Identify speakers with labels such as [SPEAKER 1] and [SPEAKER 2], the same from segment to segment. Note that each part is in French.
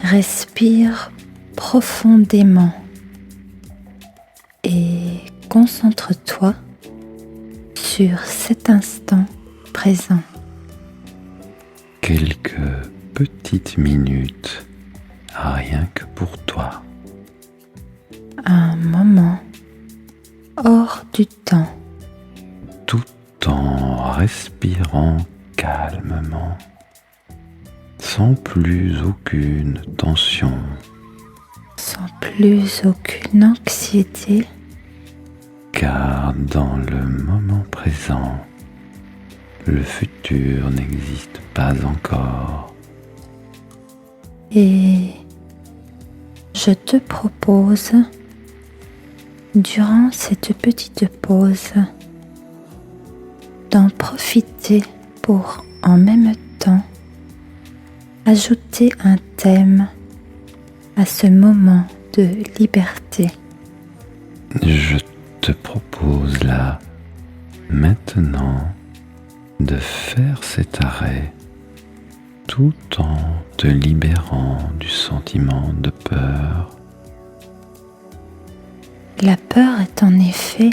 [SPEAKER 1] Respire profondément et concentre-toi sur cet instant présent.
[SPEAKER 2] Quelques petites minutes, rien que pour toi.
[SPEAKER 1] Un moment hors du temps.
[SPEAKER 2] Tout en respirant calmement, sans plus aucune tension.
[SPEAKER 1] Sans plus aucune anxiété.
[SPEAKER 2] Car dans le moment présent, le futur n'existe pas encore.
[SPEAKER 1] Et je te propose, durant cette petite pause, d'en profiter pour en même temps ajouter un thème à ce moment de liberté.
[SPEAKER 2] Je te propose là, maintenant, de faire cet arrêt tout en te libérant du sentiment de peur.
[SPEAKER 1] La peur est en effet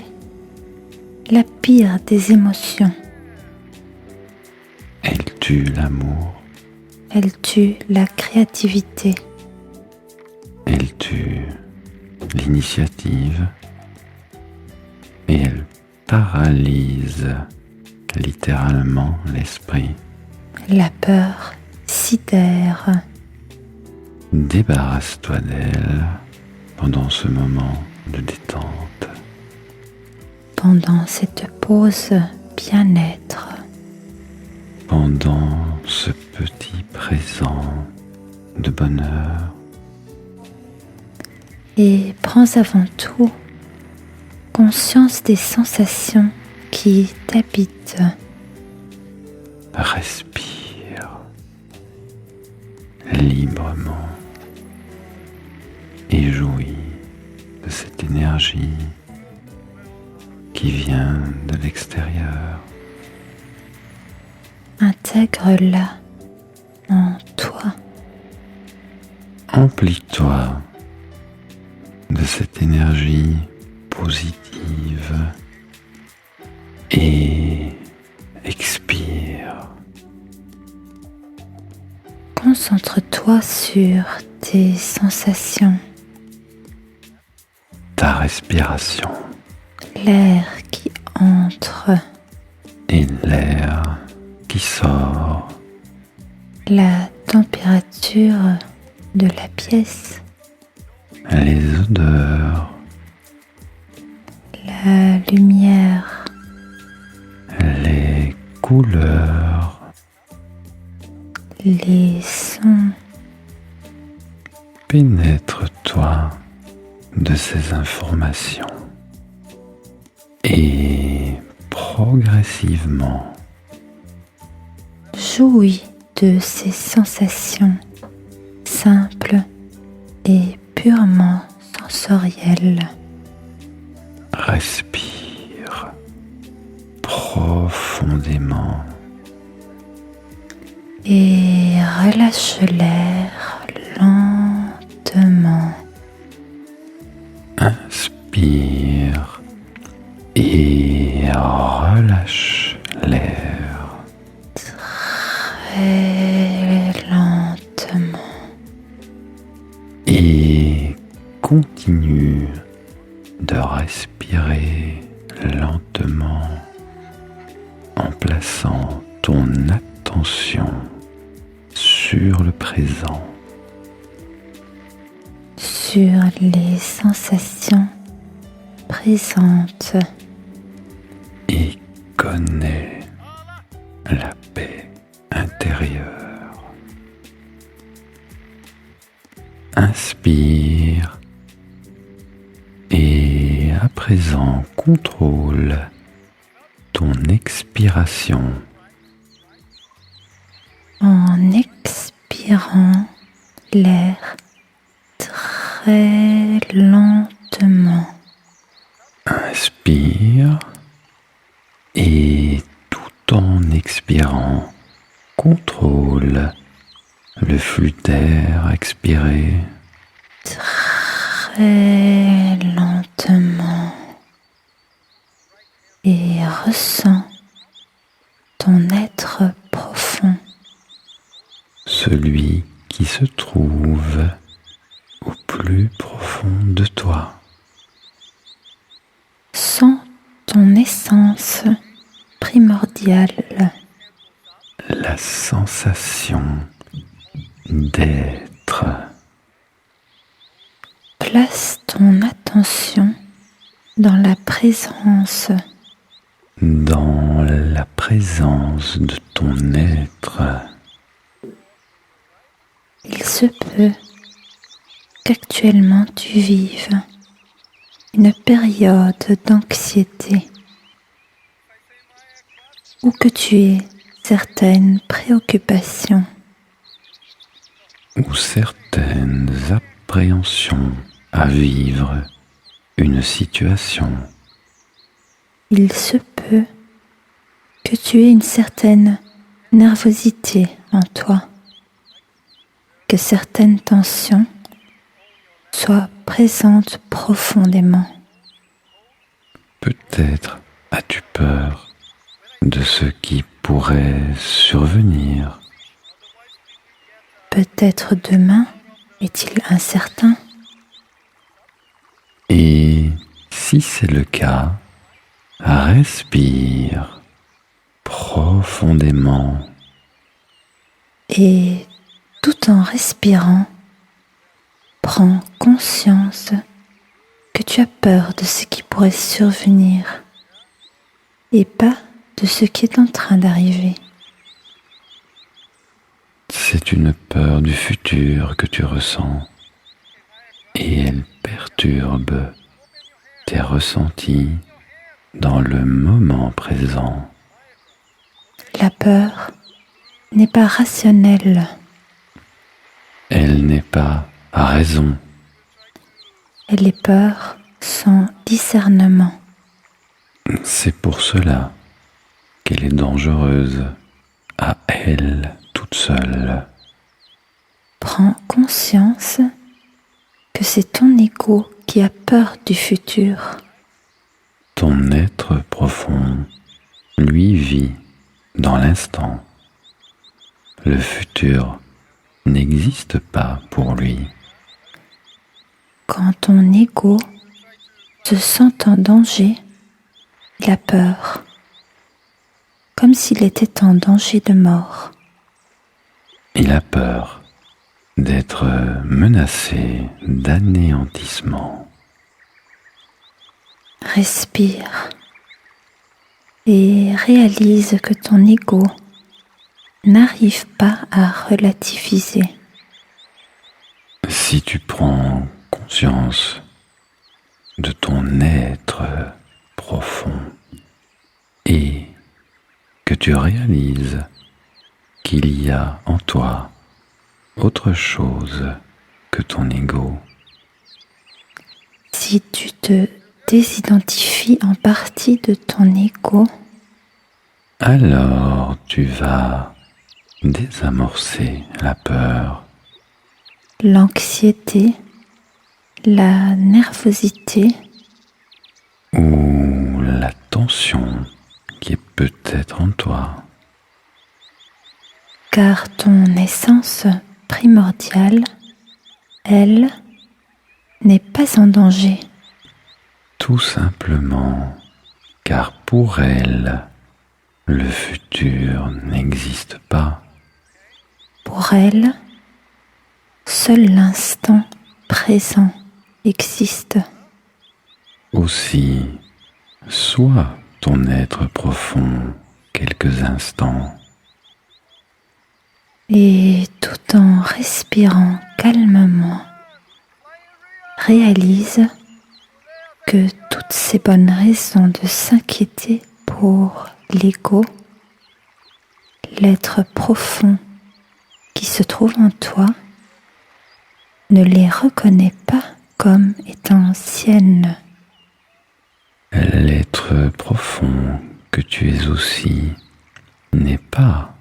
[SPEAKER 1] la pire des émotions.
[SPEAKER 2] Elle tue l'amour,
[SPEAKER 1] Elle tue la créativité.
[SPEAKER 2] elle tue l'initiative et elle paralyse littéralement l'esprit.
[SPEAKER 1] La peur sidère.
[SPEAKER 2] Débarrasse-toi d'elle pendant ce moment de détente.
[SPEAKER 1] Pendant cette pause bien-être.
[SPEAKER 2] Pendant ce petit présent de bonheur.
[SPEAKER 1] Et prends avant tout conscience des sensations qui t'habitent.
[SPEAKER 2] Respire librement et jouis de cette énergie qui vient de l'extérieur.
[SPEAKER 1] Intègre-la en toi.
[SPEAKER 2] Emplis-toi de cette énergie positive et expire.
[SPEAKER 1] Concentre-toi sur tes sensations,
[SPEAKER 2] Ta respiration
[SPEAKER 1] l'air qui entre,
[SPEAKER 2] et l'air qui sort.
[SPEAKER 1] la température de la pièce,
[SPEAKER 2] Les odeurs,
[SPEAKER 1] la lumière,
[SPEAKER 2] les couleurs,
[SPEAKER 1] les sons.
[SPEAKER 2] pénètre-toi de ces informations et progressivement
[SPEAKER 1] Jouis de ces sensations simples et purement sensorielles.
[SPEAKER 2] respire profondément
[SPEAKER 1] Et relâche l'air lentement.
[SPEAKER 2] Inspire et relâche l'air.
[SPEAKER 1] Très lentement.
[SPEAKER 2] Et continue de respirer lentement en plaçant ton attention sur le présent.
[SPEAKER 1] Sur les sensations présentes.
[SPEAKER 2] Et connais la paix intérieure. Inspire et à présent contrôle ton expiration
[SPEAKER 1] En expirant l'air très lentement.
[SPEAKER 2] Inspire et tout en expirant, contrôle le flux d'air expiré,
[SPEAKER 1] très lentement et ressens ton être profond,
[SPEAKER 2] celui qui se trouve au plus profond de toi.
[SPEAKER 1] sens ton essence primordiale,
[SPEAKER 2] La sensation d'être.
[SPEAKER 1] place ton attention dans la présence
[SPEAKER 2] Dans la présence de ton être,
[SPEAKER 1] il se peut qu'actuellement tu vives une période d'anxiété ou que tu aies certaines préoccupations.
[SPEAKER 2] ou certaines appréhensions à vivre une situation.
[SPEAKER 1] Il se peut que tu aies une certaine nervosité en toi, que certaines tensions soient présentes profondément.
[SPEAKER 2] Peut-être as-tu peur de ce qui pourrait survenir.
[SPEAKER 1] Peut-être demain est-il incertain.
[SPEAKER 2] Et si c'est le cas, respire profondément
[SPEAKER 1] Et tout en respirant, prends conscience que tu as peur de ce qui pourrait survenir et pas de ce qui est en train d'arriver.
[SPEAKER 2] C'est une peur du futur que tu ressens et elle perturbe tes ressentis dans le moment présent.
[SPEAKER 1] La peur n'est pas rationnelle,
[SPEAKER 2] Elle n'est pas à raison.
[SPEAKER 1] elle est peur sans discernement.
[SPEAKER 2] C'est pour cela qu'elle est dangereuse à elle toute seule.
[SPEAKER 1] Prends conscience que c'est ton ego qui a peur du futur.
[SPEAKER 2] Ton être profond, lui, vit dans l'instant. Le futur n'existe pas pour lui.
[SPEAKER 1] Quand ton ego se sent en danger, il a peur, comme s'il était en danger de mort.
[SPEAKER 2] Il a peur d'être menacé d'anéantissement.
[SPEAKER 1] Respire et réalise que ton ego n'arrive pas à relativiser.
[SPEAKER 2] Si tu prends conscience de ton être profond et que tu réalises qu'il y a en toi autre chose que ton ego,
[SPEAKER 1] Si tu te désidentifies en partie de ton ego,
[SPEAKER 2] alors tu vas désamorcer la peur,
[SPEAKER 1] l'anxiété, la nervosité
[SPEAKER 2] ou la tension qui est peut-être en toi.
[SPEAKER 1] car ton essence primordiale, elle, n'est pas en danger.
[SPEAKER 2] Tout simplement car pour elle, le futur n'existe pas.
[SPEAKER 1] Pour elle, seul l'instant présent existe.
[SPEAKER 2] Aussi, sois ton être profond quelques instants.
[SPEAKER 1] Et tout en respirant calmement, réalise que toutes ces bonnes raisons de s'inquiéter pour l'ego, l'être profond qui se trouve en toi, ne les reconnais pas comme étant siennes.
[SPEAKER 2] L'être profond que tu es aussi n'est pas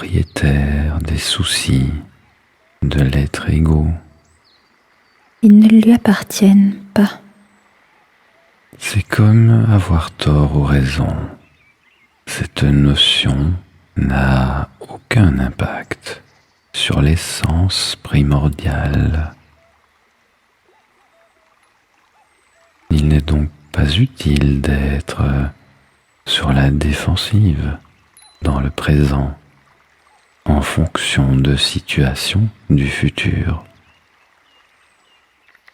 [SPEAKER 2] propriétaire des soucis de l'être égaux.
[SPEAKER 1] Ils ne lui appartiennent pas.
[SPEAKER 2] C'est comme avoir tort ou raison. Cette notion n'a aucun impact sur l'essence primordiale. Il n'est donc pas utile d'être sur la défensive dans le présent en fonction de situations du futur.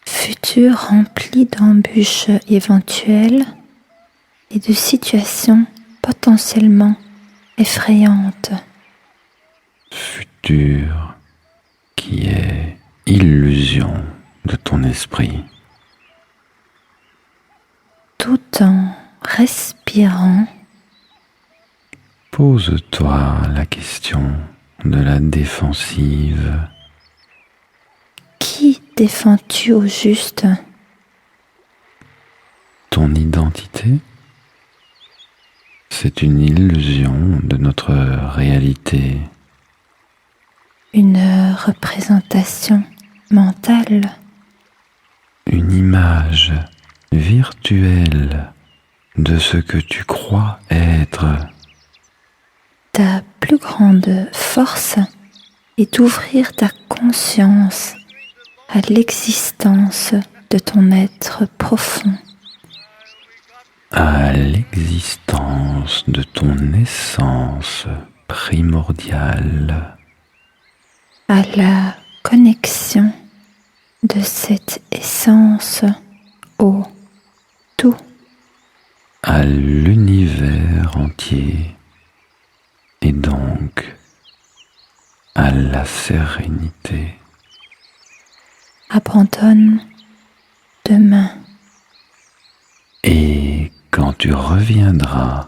[SPEAKER 1] Futur rempli d'embûches éventuelles et de situations potentiellement effrayantes.
[SPEAKER 2] Futur qui est illusion de ton esprit.
[SPEAKER 1] Tout en respirant,
[SPEAKER 2] Pose-toi la question de la défensive.
[SPEAKER 1] qui défends-tu au juste?
[SPEAKER 2] Ton identité, c'est une illusion de notre réalité.
[SPEAKER 1] Une représentation mentale,
[SPEAKER 2] Une image virtuelle de ce que tu crois être.
[SPEAKER 1] ta plus grande force est d'ouvrir ta conscience à l'existence de ton être profond,
[SPEAKER 2] À l'existence de ton essence primordiale,
[SPEAKER 1] à la connexion de cette essence au tout,
[SPEAKER 2] à l'univers entier et donc à la sérénité.
[SPEAKER 1] abandonne demain.
[SPEAKER 2] Et quand tu reviendras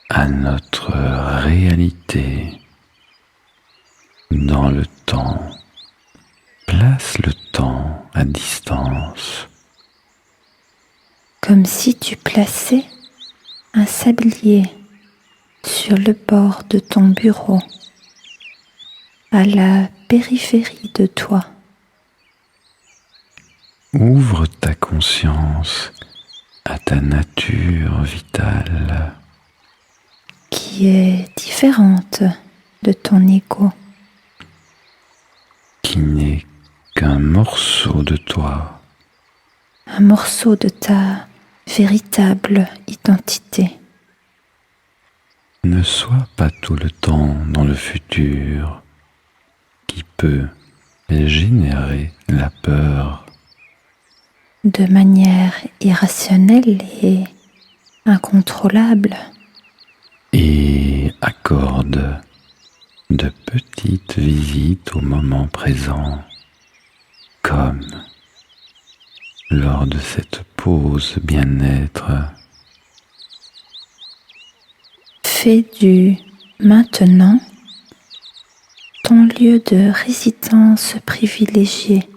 [SPEAKER 2] à notre réalité dans le temps, place le temps à distance.
[SPEAKER 1] Comme si tu plaçais un sablier sur le bord de ton bureau, à la périphérie de toi.
[SPEAKER 2] Ouvre ta conscience à ta nature vitale
[SPEAKER 1] Qui est différente de ton ego,
[SPEAKER 2] qui n'est qu'un morceau de toi.
[SPEAKER 1] un morceau de ta véritable identité.
[SPEAKER 2] Ne sois pas tout le temps dans le futur qui peut générer la peur.
[SPEAKER 1] De manière irrationnelle et incontrôlable,
[SPEAKER 2] Et accorde de petites visites au moment présent, comme lors de cette pause bien-être.
[SPEAKER 1] fais du maintenant ton lieu de résidence privilégié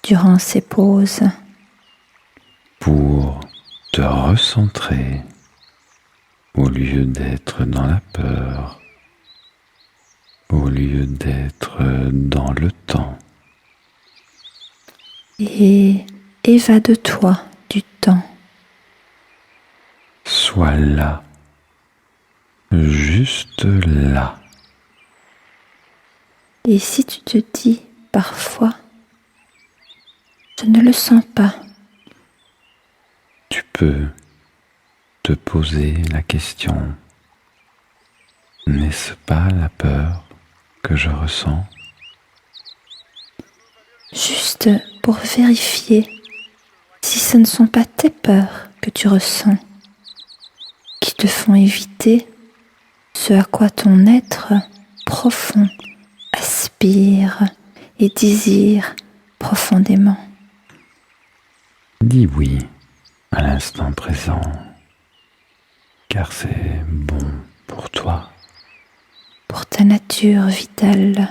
[SPEAKER 1] durant ces pauses.
[SPEAKER 2] Pour te recentrer au lieu d'être dans la peur, au lieu d'être dans le temps.
[SPEAKER 1] Et évade-toi du temps.
[SPEAKER 2] Sois là, juste là.
[SPEAKER 1] Et si tu te dis parfois, je ne le sens pas,
[SPEAKER 2] Tu peux te poser la question, n'est-ce pas la peur que je ressens?
[SPEAKER 1] juste pour vérifier si ce ne sont pas tes peurs que tu ressens qui te font éviter ce à quoi ton être profond aspire et désire profondément.
[SPEAKER 2] Dis oui à l'instant présent, car c'est bon pour toi.
[SPEAKER 1] Pour ta nature vitale,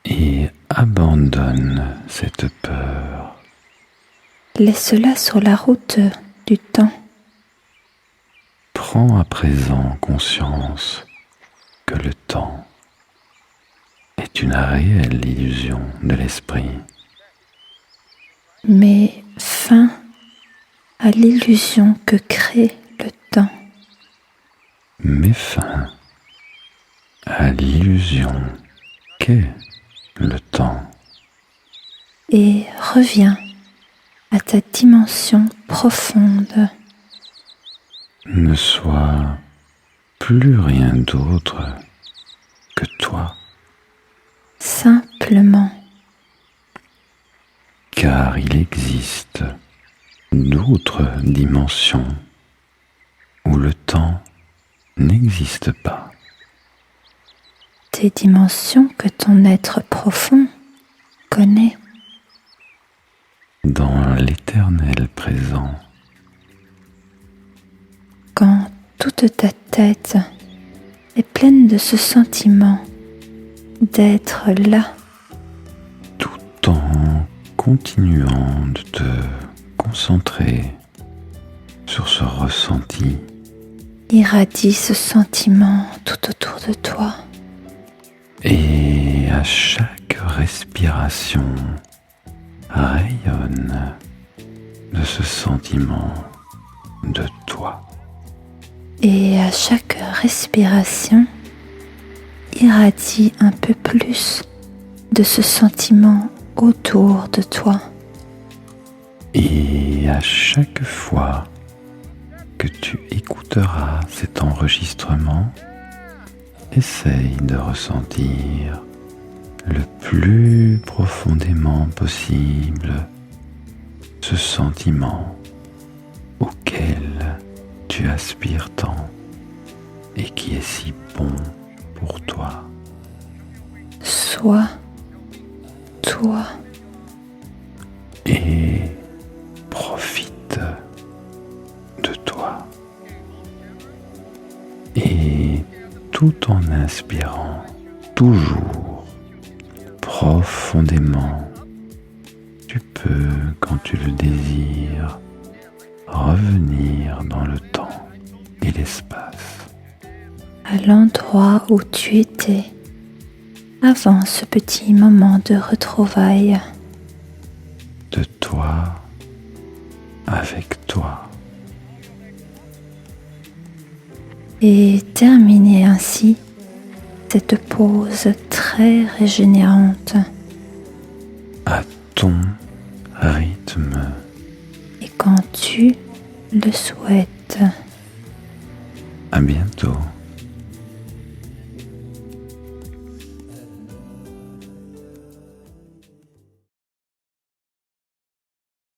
[SPEAKER 2] Et abandonne cette peur.
[SPEAKER 1] laisse-la sur la route du temps.
[SPEAKER 2] Prends à présent conscience que le temps est une réelle illusion de l'esprit.
[SPEAKER 1] Mets fin à l'illusion que crée le temps.
[SPEAKER 2] Mets fin à l'illusion qu'est le temps.
[SPEAKER 1] Et reviens à ta dimension profonde.
[SPEAKER 2] Ne sois plus rien d'autre que toi,
[SPEAKER 1] Simplement,
[SPEAKER 2] car il existe d'autres dimensions où le temps n'existe pas.
[SPEAKER 1] des dimensions que ton être profond connaît.
[SPEAKER 2] Dans l'éternel présent,
[SPEAKER 1] Quand toute ta tête est pleine de ce sentiment d'être là,
[SPEAKER 2] tout en continuant de te concentrer sur ce ressenti,
[SPEAKER 1] irradie ce sentiment tout autour de toi.
[SPEAKER 2] et à chaque respiration rayonne de ce sentiment de toi.
[SPEAKER 1] Et à chaque respiration, irradie un peu plus de ce sentiment autour de toi.
[SPEAKER 2] Et à chaque fois que tu écouteras cet enregistrement, essaye de ressentir le plus profondément possible ce sentiment auquel tu aspires tant et qui est si bon pour toi.
[SPEAKER 1] Sois toi.
[SPEAKER 2] Et profite de toi. Et tout en inspirant toujours profondément, tu peux, quand tu le désires, revenir dans le temps et l'espace.
[SPEAKER 1] À l'endroit où tu étais avant ce petit moment de retrouvailles.
[SPEAKER 2] De toi, avec toi.
[SPEAKER 1] Et terminer ainsi cette pause très régénérante.
[SPEAKER 2] À ton rythme.
[SPEAKER 1] Et quand tu le souhaites.
[SPEAKER 2] À bientôt.